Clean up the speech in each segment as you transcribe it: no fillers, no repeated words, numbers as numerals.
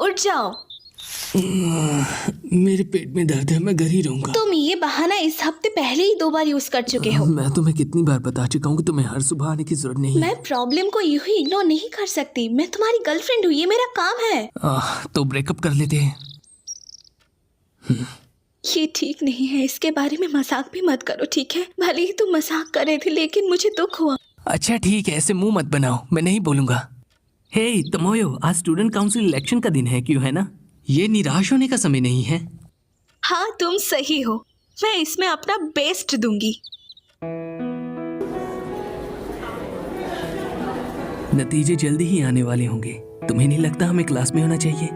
उठ जाओ। मेरे पेट में दर्द है, मैं घर ही रहूंगा। तुम ये बहाना इस हफ्ते पहले ही 2 बार यूज कर चुके हो। मैं तुम्हें कितनी बार बता चुका हूँ कि तुम्हें हर सुबह आने की जरूरत नहीं मैं है। प्रॉब्लम को यूं ही इग्नोर नहीं कर सकती। मैं तुम्हारी गर्लफ्रेंड हूँ, ये मेरा काम है। तो ब्रेकअप कर लेते हैं। ये ठीक नहीं है, इसके बारे में मजाक भी मत करो, ठीक है? भले ही तुम मजाक कर रहे थे, लेकिन मुझे दुख हुआ। अच्छा ठीक है, ऐसे मुंह मत बनाओ, मैं नहीं बोलूंगा। हे तमोयो, आज स्टूडेंट काउंसिल इलेक्शन का दिन है, क्यों है ना? ये निराश होने का समय नहीं है। हाँ तुम सही हो, मैं इसमें अपना बेस्ट दूंगी। नतीजे जल्दी ही आने वाले होंगे। तुम्हें नहीं लगता हमें क्लास में होना चाहिए?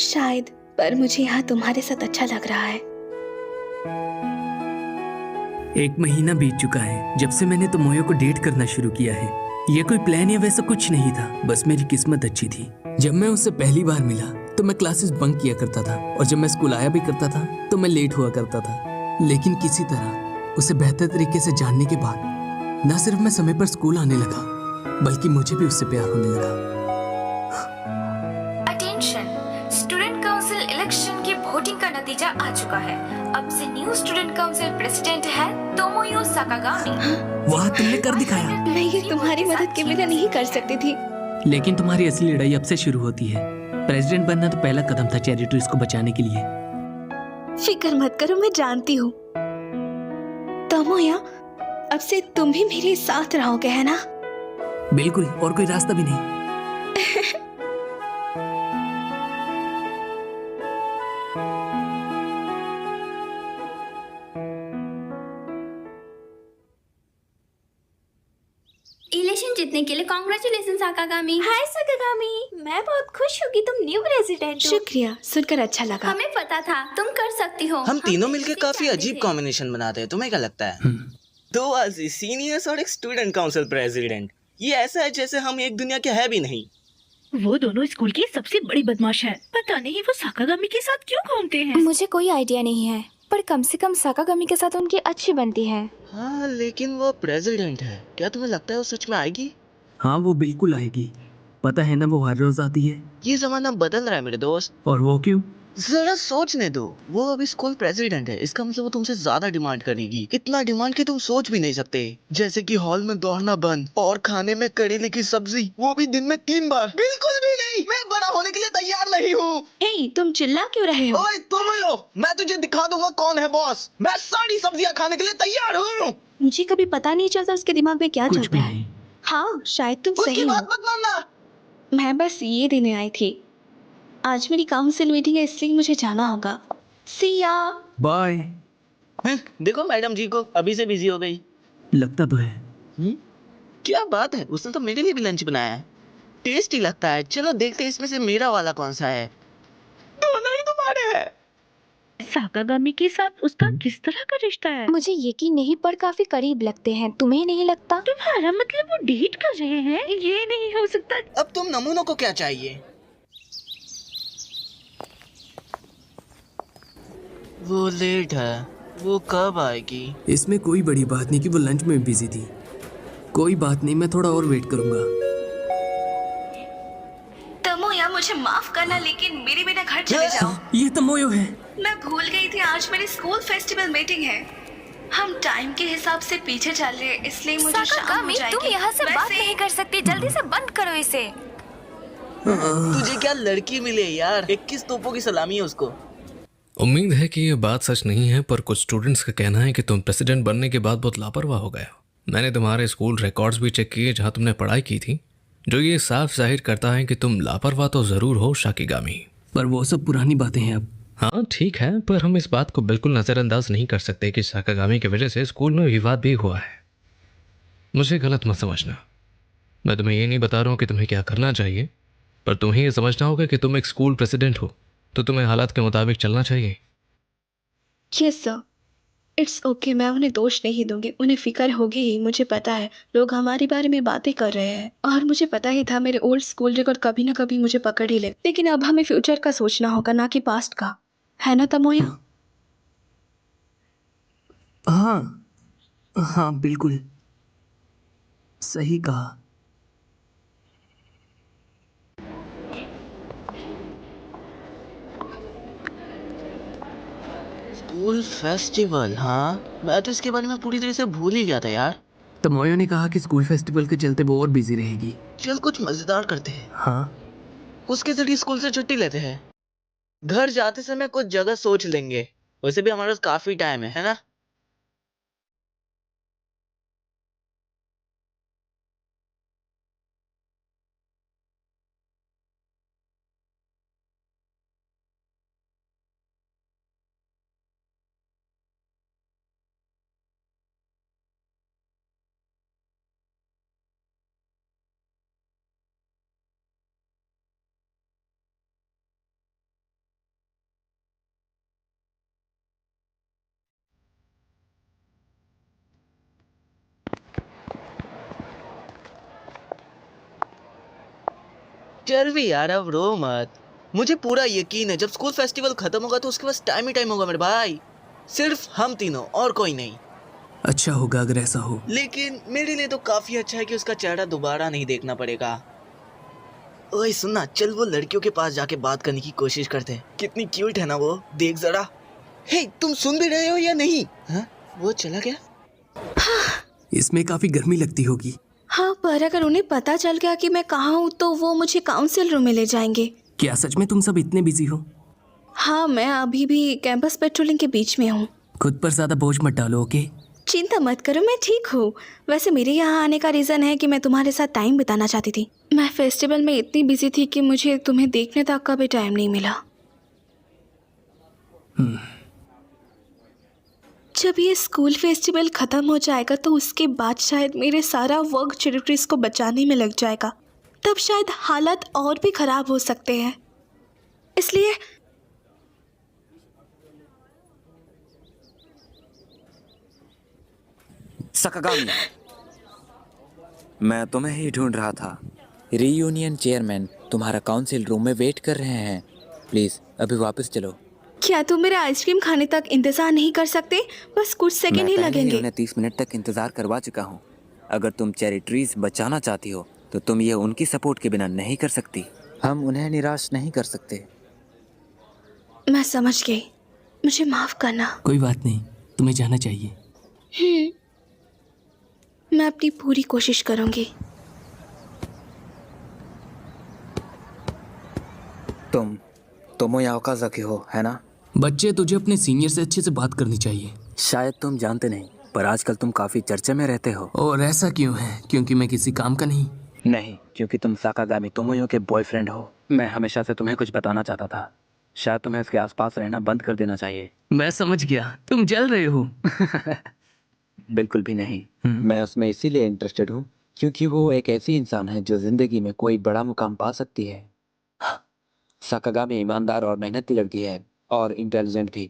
शायद, पर मुझे यहाँ तुम्हारे साथ अच्छा लग रहा है। 1 महीना बीत चुका है जब से मैंने तमोयो को डेट करना शुरू किया है। ये कोई प्लान या वैसा कुछ नहीं था, बस मेरी किस्मत अच्छी थी। जब मैं उससे पहली बार मिला तो मैं क्लासेस बंक किया करता था, और जब मैं स्कूल आया भी करता था तो मैं लेट हुआ करता था। लेकिन किसी तरह उसे बेहतर तरीके से जानने के बाद न सिर्फ मैं समय पर स्कूल आने लगा, बल्कि मुझे भी उससे प्यार होने लगा। अटेंशन, स्टूडेंट काउंसिल इलेक्शन की वोटिंग का नतीजा आ चुका है। अब से न्यू स्टूडेंट काउंसिल प्रेसिडेंट है तोमोयो साकागामी। वाह, तुमने कर दिखाया। मैं ये तुम्हारी मदद के बिना नहीं कर सकती थी। लेकिन तुम्हारी असली लड़ाई अब से शुरू होती है। प्रेसिडेंट बनना तो पहला कदम था चेरी ट्रीज को बचाने के लिए। फिक्र मत करो, मैं जानती हूँ। तमोया, अब से तुम भी मेरे साथ रहोगे, है ना? बिल्कुल, और कोई रास्ता भी नहीं। इलेक्शन जीतने के लिए कांग्रेचुलेशन साकागामी। हाय साकागामी, मैं बहुत खुश हूँ कि तुम न्यू प्रेसिडेंट हो। शुक्रिया, सुनकर अच्छा लगा। हमें पता था तुम कर सकती हो। हम तीनों मिलकर इसे काफी चाहते अजीब थे। कॉम्बिनेशन बनाते हैं, तुम्हें क्या लगता है? 2 आजी सीनियर्स और एक स्टूडेंट काउंसिल प्रेसिडेंट, ये ऐसा है जैसे हम एक दुनिया के है भी नहीं। वो दोनों स्कूल की सबसे बड़ी बदमाश है। पता नहीं वो साकागामी के साथ क्यों घूमते हैं। मुझे कोई आइडिया नहीं है, पर कम से कम साकागामी के साथ उनकी अच्छी बनती है। हाँ, लेकिन वो प्रेसिडेंट है, क्या तुम्हें लगता है वो सच में आएगी? हाँ, वो बिल्कुल आएगी। पता है ना, वो हर रोज आती है। ये जमाना बदल रहा है मेरे दोस्त। और वो क्यों? जरा सोचने दो, वो अभी स्कूल प्रेसिडेंट है, इसका मतलब वो तुमसे ज्यादा डिमांड करेगी। इतना डिमांड कि तुम सोच भी नहीं सकते। जैसे कि हॉल में दौड़ना बंद और खाने में करेले की सब्जी, वो भी दिन में 3 बार। बिल्कुल भी नहीं, मैं बड़ा होने के लिए तैयार नहीं हूँ। हे, तुम चिल्ला क्यों रहे हो? ओए तुम हो, मैं तुझे दिखा दूंगा कौन है बॉस। मैं सारी सब्जियां खाने के लिए तैयार हूँ। मुझे कभी पता नहीं चलता उसके दिमाग में क्या कुछ चलता भी है। नहीं। हाँ, शायद तुम उसकी सही बात हो। मत मानना। मैं बस ये देने आई थी। आज मेरी काउंसिल मीटिंग है, इसलिए मुझे जाना होगा। सी या। बाय। देखो मैडम जी को अभी से बिजी हो गई। लगता तो है। क्या बात है, उसने तो मेरे लिए भी लंच बनाया है। टेस्टी लगता है। चलो देखते हैं इसमें से मेरा वाला कौन सा है। दोनों ही तुम्हारे हैं। साकागामी के साथ उसका किस तरह का रिश्ता है? मुझे यकीन नहीं, पर काफी करीब लगते हैं। तुम्हें नहीं लगता? तुम्हारा मतलब वो डेट कर रहे हैं? ये नहीं हो सकता। अब तुम नमूनों को क्या चाहिए? वो लेट है, वो कब आएगी? इसमें कोई बड़ी बात नहीं कि वो लंच में बिजी थी। कोई बात नहीं, मैं थोड़ा और वेट करूंगा। तमोया, मुझे माफ करना, लेकिन मेरे बिना घर चले जाओ। ये तमोयो है। मैं भूल गई थी, आज मेरी स्कूल फेस्टिवल मीटिंग है। हम टाइम के हिसाब से पीछे चल रहे हैं, इसलिए मुझे शाम हो साकागामी, जाएगी। तुम यहाँ से बात वैसे- नहीं कर सकती। जल्दी से बंद करो इसे। तुझे क्या लड़की मिले यार, 21 तोपों की सलामी है उसको। उम्मीद है कि ये बात सच नहीं है, पर कुछ स्टूडेंट्स का कहना है कि तुम प्रेसिडेंट बनने के बाद बहुत लापरवाह हो गए हो। मैंने तुम्हारे स्कूल रिकॉर्ड्स भी चेक किए जहां तुमने पढ़ाई की थी, जो ये साफ जाहिर करता है कि तुम लापरवाह तो ज़रूर हो शाकिगामी। पर वो सब पुरानी बातें हैं अब। हाँ ठीक है, पर हम इस बात को बिल्कुल नज़रअंदाज नहीं कर सकते कि साकागामी की वजह से स्कूल में विवाद भी हुआ है। मुझे गलत मत समझना, मैं तुम्हें ये नहीं बता रहा हूँ कि तुम्हें क्या करना चाहिए, पर तुम्हें ये समझना होगा कि तुम एक स्कूल प्रेसिडेंट हो, तो तुम्हें हालात के मुताबिक चलना चाहिए। यस सर, इट्स ओके, मैं उन्हें दोष नहीं दूंगी। उन्हें फिक्र होगी ही, मुझे पता है। लोग हमारे बारे में बातें कर रहे हैं, और मुझे पता ही था मेरे ओल्ड स्कूल रिकॉर्ड कभी ना कभी मुझे पकड़ ही ले। लेकिन अब हमें फ्यूचर का सोचना होगा, ना कि पास्ट का, है ना तमोया? हाँ हाँ, बिल्कुल सही कहा। स्कूल फेस्टिवल, हाँ मैं तो इसके बारे में पूरी तरह से भूल ही गया था यार। तो मोयो ने कहा कि स्कूल फेस्टिवल के चलते वो और बिजी रहेगी। चल कुछ मजेदार करते हैं। हाँ, उसके जरिए स्कूल से छुट्टी लेते हैं। घर जाते समय कुछ जगह सोच लेंगे। वैसे भी हमारे पास काफी टाइम है ना? चल भी यार अब रो मत। मुझे पूरा यकीन है जब स्कूल फेस्टिवल खत्म होगा तो उसके पास टाइम ही टाइम होगा मेरे भाई। सिर्फ हम तीनों और कोई नहीं। अच्छा होगा अगर ऐसा हो। लेकिन मेरे लिए तो काफी अच्छा है कि उसका चेहरा दोबारा नहीं देखना पड़ेगा। ओए सुनना, चल वो लड़कियों के पास जाके बात करने की कोशिश करते हैं। कितनी क्यूट है ना वो, देख जरा। हे तुम सुन भी रहे हो या नहीं? हाँ वो चला गया। इसमें काफी गर्मी लगती होगी। हाँ, पर अगर उन्हें पता चल गया कि मैं कहाँ हूँ तो वो मुझे काउंसिल रूम में ले जाएंगे। क्या सच में तुम सब इतने बिजी हो? हाँ, मैं अभी भी कैंपस पेट्रोलिंग के बीच में हूँ। खुद पर ज्यादा बोझ मत डालो, ओके? चिंता मत करो, मैं ठीक हूँ। वैसे मेरे यहाँ आने का रीज़न है कि मैं तुम्हारे साथ टाइम बिताना चाहती थी। मैं फेस्टिवल में इतनी बिजी थी कि मुझे तुम्हें देखने तक का भी टाइम नहीं मिला। जब ये स्कूल फेस्टिवल ख़त्म हो जाएगा तो उसके बाद शायद मेरे सारा वर्क चैरिटीज़ को बचाने में लग जाएगा। तब शायद हालात और भी ख़राब हो सकते हैं। इसलिए सकागामी, मैं तुम्हें ही ढूंढ रहा था। रीयूनियन चेयरमैन तुम्हारा काउंसिल रूम में वेट कर रहे हैं। प्लीज अभी वापस चलो। क्या तुम मेरा आइसक्रीम खाने तक इंतज़ार नहीं कर सकते? बस कुछ सेकंड मैं ही पहले ही लगेंगे। उन्हें 30 मिनट तक इंतजार करवा चुका हूँ। अगर तुम चेरी ट्रीज बचाना चाहती हो तो तुम ये उनकी सपोर्ट के बिना नहीं कर सकती। हम उन्हें निराश नहीं कर सकते। मैं समझ गई, मुझे माफ़ करना। कोई बात नहीं, तुम्हें जाना चाहिए। मैं अपनी पूरी कोशिश करूँगी। तुम तोमोया ओकाज़ाकी हो, है ना? बच्चे, तुझे अपने सीनियर से अच्छे से बात करनी चाहिए। शायद तुम जानते नहीं, पर आजकल तुम काफी चर्चे में रहते हो। और ऐसा क्यों है? क्योंकि मैं किसी काम का नहीं? नहीं, क्योंकि तुम साकागामी तोमोयो के बॉयफ्रेंड हो। मैं हमेशा से तुम्हें कुछ बताना चाहता था। शायद तुम्हें इसके आसपास रहना बंद कर देना चाहिए। मैं समझ गया, तुम जल रहे हो। बिल्कुल भी नहीं। मैं उसमें इसीलिए इंटरेस्टेड हूँ क्योंकि वो एक ऐसी इंसान है जो जिंदगी में कोई बड़ा मुकाम पा सकती है। साकागामी ईमानदार और मेहनती लड़की है और इंटेलिजेंट भी।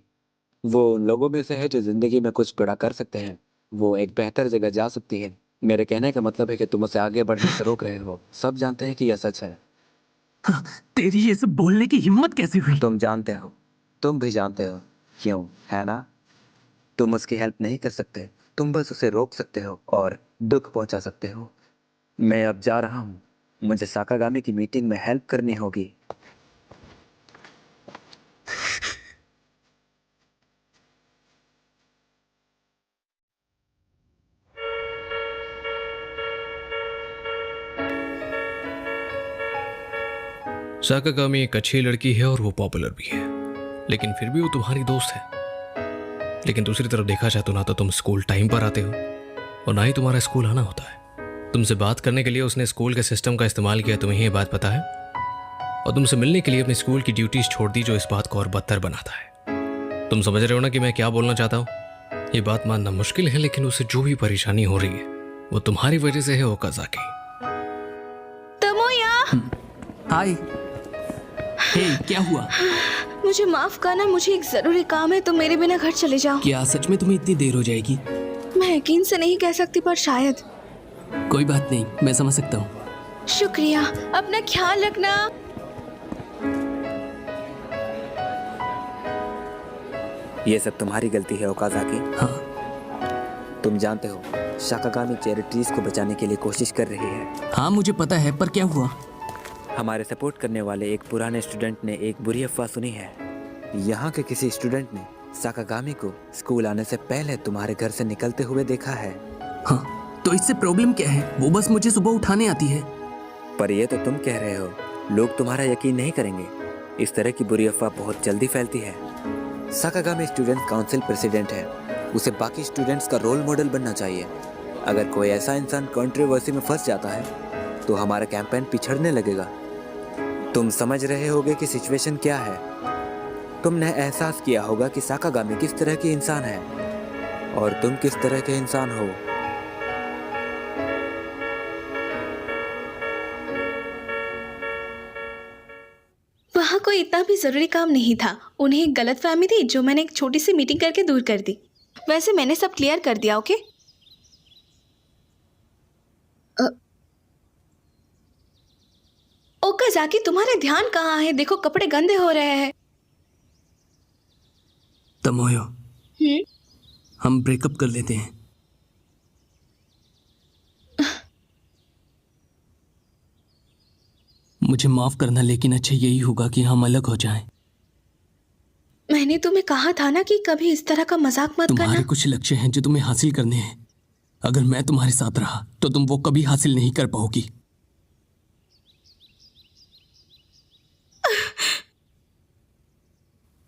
वो उन लोगों में से है जो जिंदगी में कुछ बड़ा कर सकते हैं। वो एक बेहतर जगह जा सकती है। मेरे कहने का मतलब है कि तुम उसे आगे बढ़ने से रोक रहे हो। सब जानते हैं कि यह सच है। तेरी ये सब बोलने की हिम्मत कैसे हुई? तुम जानते हो, तुम भी जानते हो क्यों, है ना? तुम उसकी हेल्प नहीं कर सकते, तुम बस उसे रोक सकते हो और दुख पहुंचा सकते हो। मैं अब जा रहा हूँ, मुझे साकागामी की मीटिंग में हेल्प करनी होगी। साकागामी एक अच्छी लड़की है और वो पॉपुलर भी है, लेकिन फिर भी वो तुम्हारी दोस्त है। लेकिन दूसरी तरफ देखा जाए तो ना तो तुम स्कूल टाइम पर आते हो और ना ही तुम्हारा स्कूल आना होता है। तुमसे बात करने के लिए उसने स्कूल के सिस्टम का इस्तेमाल किया, तुम्हें ये बात पता है? और तुमसे मिलने के लिए अपनी स्कूल की ड्यूटीज छोड़ दी, जो इस बात को और बदतर बनाता है। तुम समझ रहे हो ना कि मैं क्या बोलना चाहता हूँ? ये बात मानना मुश्किल है, लेकिन उसे जो भी परेशानी हो रही है वो तुम्हारी वजह से है ओकाज़ाकी। तमोया, हाय। हे, क्या हुआ? मुझे माफ़ करना, मुझे एक ज़रूरी काम है। तुम मेरे बिना घर चले जाओ। क्या सच में तुम्हें इतनी देर हो जाएगी? मैं यकीन से नहीं कह सकती, पर शायद। कोई बात नहीं, मैं समझ सकता हूँ। शुक्रिया, अपना ख्याल रखना। ये सब तुम्हारी गलती है ओकाज़ाकी। हाँ। तुम जानते हो साकागामी चैरिटीज को बचाने के लिए कोशिश कर रही है। हाँ मुझे पता है, पर क्या हुआ? हमारे सपोर्ट करने वाले एक पुराने स्टूडेंट ने एक बुरी अफवाह सुनी है। यहाँ के किसी स्टूडेंट ने साकागामी को स्कूल आने से पहले तुम्हारे घर से निकलते हुए देखा है। हाँ, तो इससे प्रॉब्लम क्या है? वो बस मुझे सुबह उठाने आती है। पर ये तो तुम कह रहे हो, लोग तुम्हारा यकीन नहीं करेंगे। इस तरह की बुरी अफवाह बहुत जल्दी फैलती है। साकागामी स्टूडेंट काउंसिल प्रेसिडेंट है, उसे बाकी स्टूडेंट्स का रोल मॉडल बनना चाहिए। अगर कोई ऐसा इंसान कंट्रोवर्सी में फंस जाता है तो हमारा कैंपेन पिछड़ने लगेगा। तुम समझ रहे होगे कि सिचुएशन क्या है। तुमने एहसास किया होगा कि साकागामी किस तरह की इंसान है और तुम किस तरह के इंसान हो। वहाँ कोई इतना भी ज़रूरी काम नहीं था। उन्हें एक गलतफहमी थी जो मैंने एक छोटी सी मीटिंग करके दूर कर दी। वैसे मैंने सब क्लियर कर दिया। ओके। ओकाज़ाकी, तुम्हारा ध्यान कहाँ है? देखो कपड़े गंदे हो रहे हैं। तमोयो, हम ब्रेकअप कर लेते हैं। मुझे माफ करना, लेकिन अच्छा यही होगा कि हम अलग हो जाएं। मैंने तुम्हें कहा था ना कि कभी इस तरह का मजाक मत तुम्हारे करना। कुछ लक्ष्य हैं जो तुम्हें हासिल करने हैं। अगर मैं तुम्हारे साथ रहा तो तुम वो कभी हासिल नहीं कर पाओगी।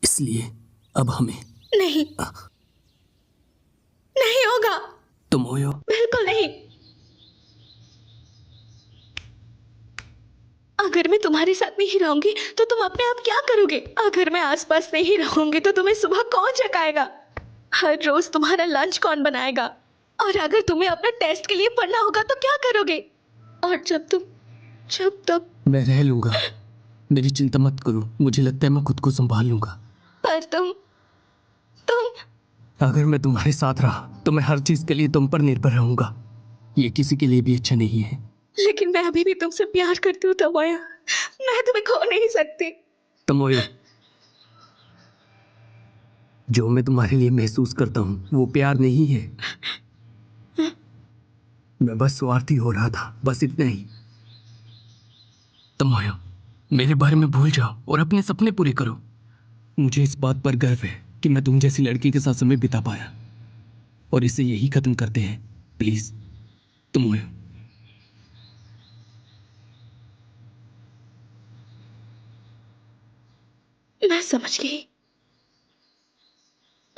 इसलिए अब हमें नहीं, नहीं होगा। तमोयो, बिल्कुल नहीं। अगर मैं तुम्हारे साथ नहीं रहूंगी तो तुम अपने आप क्या करोगे? अगर मैं आसपास नहीं रहूंगी तो तुम्हें सुबह कौन जगाएगा? हर रोज तुम्हारा लंच कौन बनाएगा? और अगर तुम्हें अपना टेस्ट के लिए पढ़ना होगा तो क्या करोगे? और जब तब मैं रह लूंगा। मेरी चिंता मत करो, मुझे लगता है मैं खुद को संभाल लूंगा। पर तुम अगर मैं तुम्हारे साथ रहा तो मैं हर चीज के लिए तुम पर निर्भर रहूंगा। ये किसी के लिए भी अच्छा नहीं है। लेकिन मैं अभी भी तुमसे प्यार करती हूँ तमोया। मैं तुम्हें खो नहीं सकती। तमोयो, जो मैं तुम्हारे लिए महसूस करता हूँ वो प्यार नहीं है। मैं बस स्वार्थी हो रहा था, बस इतना ही। तमोयो, मेरे बारे में भूल जाओ और अपने सपने पूरे करो। मुझे इस बात पर गर्व है कि मैं तुम जैसी लड़की के साथ समय बिता पाया। और इसे यही खत्म करते हैं, प्लीज। तमोयो। मैं समझ गई।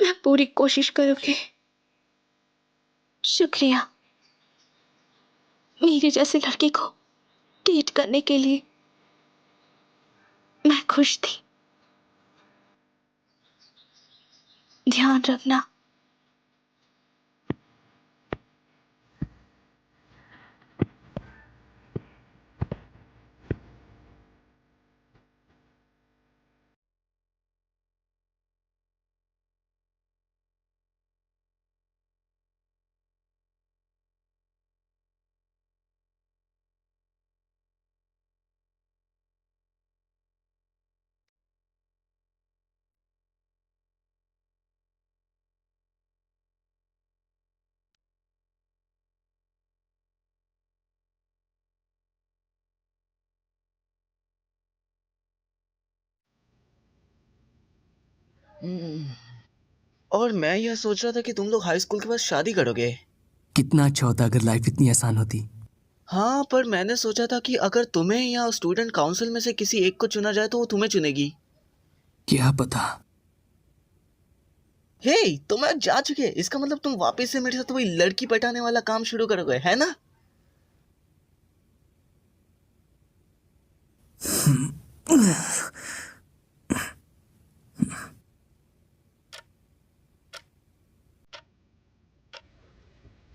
मैं पूरी कोशिश करूंगी। शुक्रिया मेरी जैसी लड़की को डेट करने के लिए। मैं खुश थी। ध्यान रखना। और मैं यह सोच रहा था कि तुम लोग हाई स्कूल के बाद शादी करोगे। कितना अच्छा होता अगर लाइफ इतनी आसान होती। हाँ, पर मैंने सोचा था कि अगर तुम्हें या स्टूडेंट काउंसिल में से किसी एक को चुना जाए तो वो तुम्हें चुनेगी। क्या पता। हे, तुम आज जा चुके। इसका मतलब तुम वापस से मेरे साथ वही लड़की पटाने वाला काम शुरू करोगे, है ना?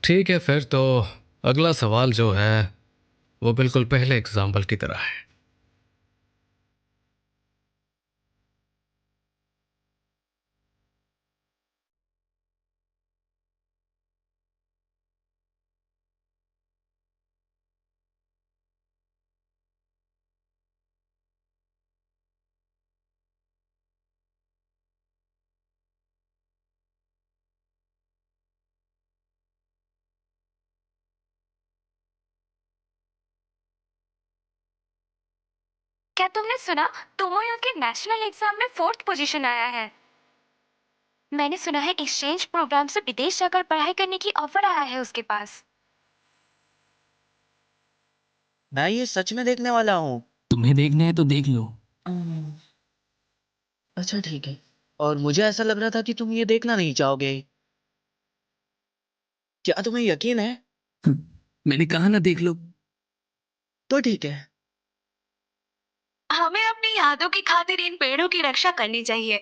ठीक है, फिर तो अगला सवाल जो है वो बिल्कुल पहले एग्जाम्पल की तरह है। क्या तुमने सुना? तोमोयो के नेशनल एग्जाम में 4th पोजीशन आया है। मैंने सुना है एक्सचेंज प्रोग्राम से विदेश जाकर पढ़ाई करने की ऑफर आया है उसके पास। मैं ये सच में देखने वाला हूँ। तुम्हें देखना है तो देख लो। अच्छा ठीक है। और मुझे ऐसा लग रहा था कि तुम ये देखना नहीं चाहोगे। क्या तुम्हें यकीन है? मैंने कहा ना देख लो। तो ठीक है। हमें अपनी यादों की खातिर इन पेड़ों की रक्षा करनी चाहिए,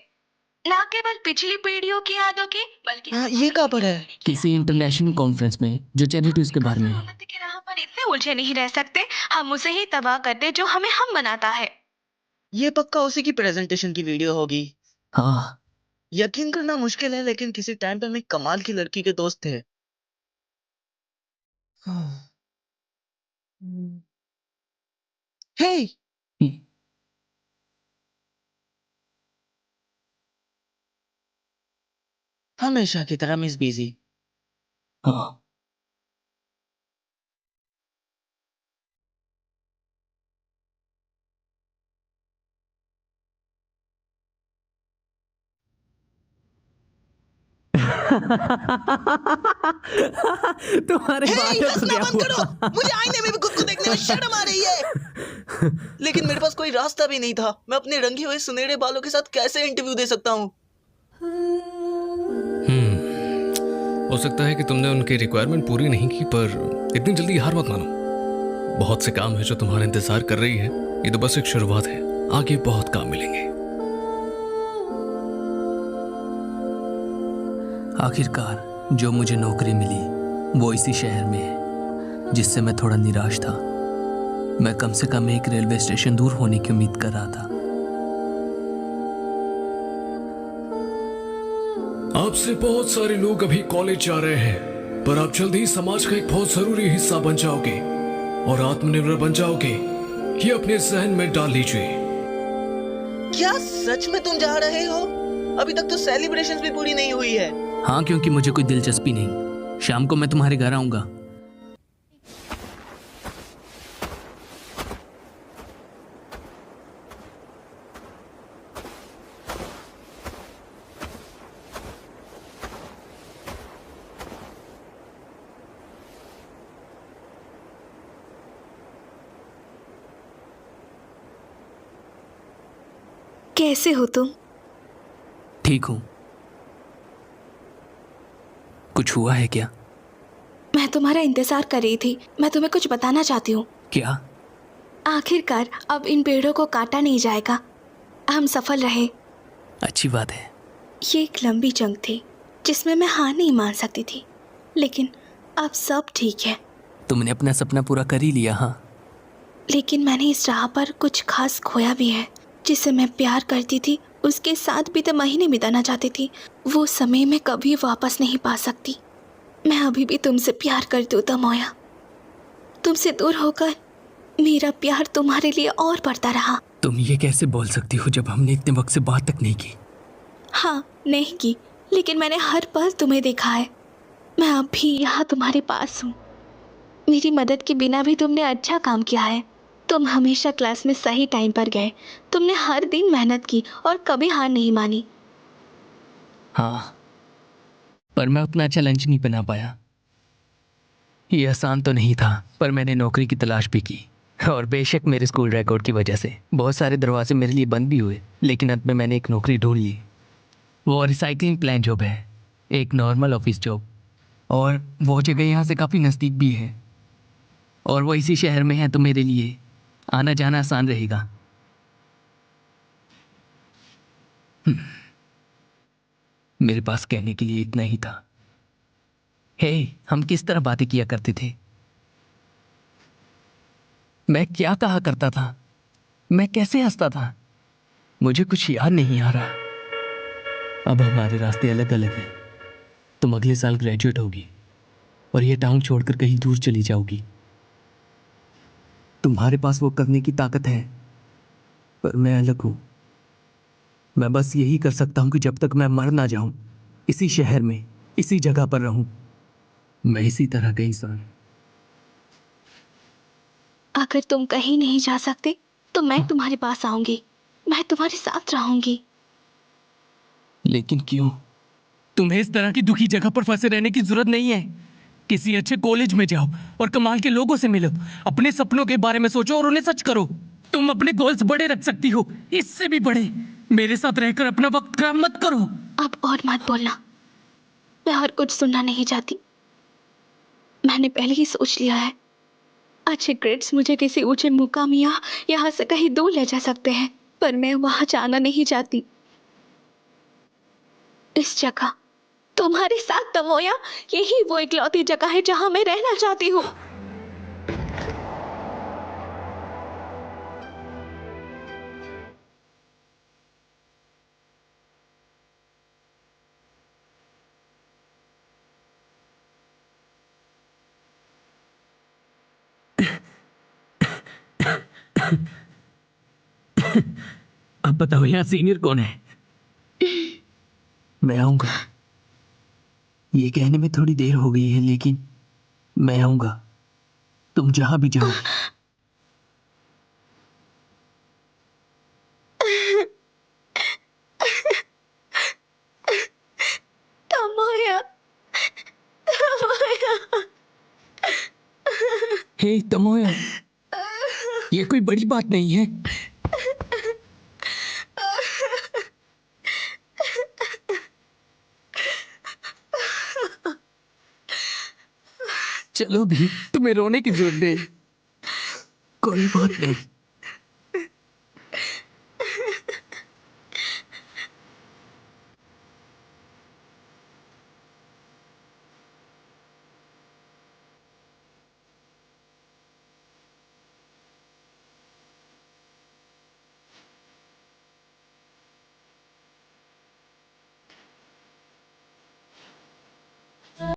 ना केवल पिछली पीढ़ियों की यादों की, बल्कि हाँ, ये कहाँ पर है? किसी इंटरनेशनल कॉन्फ्रेंस में जो चैरिटीज के बारे में है। उन्नति की राह पर इतने उलझे नहीं रह सकते। हम उसे ही तबाह कर दे जो हमें हम बनाता है। ये पक्का उसी की प्रेजेंटेशन की वीडियो होगी। हाँ। यकीन करना मुश्किल है, लेकिन किसी टाइम पे हम एक कमाल की लड़की के दोस्त थे। हे, हमेशा की तरह मिस बिजी। हाँ। तुम्हारे बालों को क्या हुआ? मुझे आईने में भी खुद को देखने में शर्म आ रही है। लेकिन मेरे पास कोई रास्ता भी नहीं था। मैं अपने रंगे हुए सुनहरे बालों के साथ कैसे इंटरव्यू दे सकता हूँ? हो सकता है कि तुमने उनकी रिक्वायरमेंट पूरी नहीं की, पर इतनी जल्दी हार मत मानो। बहुत से काम है जो तुम्हारा इंतजार कर रही है। ये तो बस एक शुरुआत है, आगे बहुत काम मिलेंगे। आखिरकार जो मुझे नौकरी मिली वो इसी शहर में है, जिससे मैं थोड़ा निराश था। मैं कम से कम एक रेलवे स्टेशन दूर होने की उम्मीद कर रहा था। आपसे बहुत सारे लोग अभी कॉलेज जा रहे हैं, पर आप जल्द ही समाज का एक बहुत जरूरी हिस्सा बन जाओगे और आत्मनिर्भर बन जाओगे। ये अपने जहन में डाल लीजिए। क्या सच में तुम जा रहे हो? अभी तक तो सेलिब्रेशंस भी पूरी नहीं हुई है। हाँ, क्योंकि मुझे कोई दिलचस्पी नहीं। शाम को मैं तुम्हारे घर आऊंगा। कैसे हो तुम? ठीक हूं। कुछ हुआ है क्या? मैं तुम्हारा इंतजार कर रही थी। मैं तुम्हें कुछ बताना चाहती हूँ। क्या? आखिरकार अब इन पेड़ों को काटा नहीं जाएगा। हम सफल रहे। अच्छी बात है। ये एक लंबी जंग थी जिसमें मैं हार नहीं मान सकती थी, लेकिन अब सब ठीक है। तुमने अपना सपना पूरा कर ही लिया। हाँ, लेकिन मैंने इस राह पर कुछ खास खोया भी है। जिसे मैं प्यार करती थी, उसके साथ बीते महीने बिताना चाहती थी, वो समय मैं कभी वापस नहीं पा सकती। मैं अभी भी तुमसे प्यार करती हूँ तमोया। तुमसे दूर होकर मेरा प्यार तुम्हारे लिए और बढ़ता रहा। तुम ये कैसे बोल सकती हो जब हमने इतने वक्त से बात तक नहीं की? हाँ, नहीं की, लेकिन मैंने हर पल तुम्हें देखा है। मैं अब भी यहाँ तुम्हारे पास हूँ। मेरी मदद के बिना भी तुमने अच्छा काम किया है। तुम हमेशा क्लास में सही टाइम पर गए। तुमने हर दिन मेहनत की और कभी हार नहीं मानी। हाँ, पर मैं उतना अच्छा लंच नहीं बना पाया। ये आसान तो नहीं था, पर मैंने नौकरी की तलाश भी की। और बेशक मेरे स्कूल रिकॉर्ड की वजह से बहुत सारे दरवाजे मेरे लिए बंद भी हुए, लेकिन अंत में मैंने एक नौकरी ढूंढ ली। वो रिसाइकलिंग प्लान जॉब है, एक नॉर्मल ऑफिस जॉब। और वो जगह यहाँ से काफ़ी नज़दीक भी है, और वो इसी शहर में है, तो मेरे लिए आना जाना आसान रहेगा। मेरे पास कहने के लिए इतना ही था। हे, हम किस तरह बातें किया करते थे? मैं क्या कहा करता था? मैं कैसे हंसता था? मुझे कुछ याद नहीं आ रहा। अब हमारे रास्ते अलग अलग हैं। तुम अगले साल ग्रेजुएट होगी और ये टाउन छोड़कर कहीं दूर चली जाओगी। तुम्हारे पास वो करने की ताकत है, पर मैं अलग हूं। मैं बस यही कर सकता हूं कि जब तक मैं मर ना जाऊं, इसी शहर में, इसी जगह पर रहूं। मैं इसी तरह का इंसान। अगर तुम कहीं नहीं जा सकते तो मैं तुम्हारे पास आऊंगी। मैं तुम्हारे साथ रहूंगी। लेकिन क्यों? तुम्हें इस तरह की दुखी जगह पर फंसे रहने की जरूरत नहीं है। किसी अच्छे कॉलेज में जाओ और कमाल के लोगों से मिलो, अपने सपनों के बारे में सोचो और उन्हें सच करो। तुम अपने गोल्स बड़े रख सकती हो, इससे भी बड़े। मेरे साथ रहकर अपना वक्त खराब मत करो। अब और मत बोलना, मैं और कुछ सुनना नहीं चाहती। मैंने पहले ही सोच लिया है, अच्छे ग्रेड्स मुझे किसी ऊंचे मुकाम या यहाँ से कहीं दूर ले जा सकते हैं, पर मैं वहां जाना नहीं चाहती। इस जगह तुम्हारे साथ तमोया, यही वो इकलौती जगह है जहां मैं रहना चाहती हूँ। अब बताओ यहाँ सीनियर कौन है? मैं आऊंगा। ये कहने में थोड़ी देर हो गई है, लेकिन मैं आऊंगा, तुम जहां भी जाओ। तमोया, तमोया। हे तमोया, ये कोई बड़ी बात नहीं है। चलो भी, तुम्हें रोने की जरूरत नहीं। कोई बात नहीं।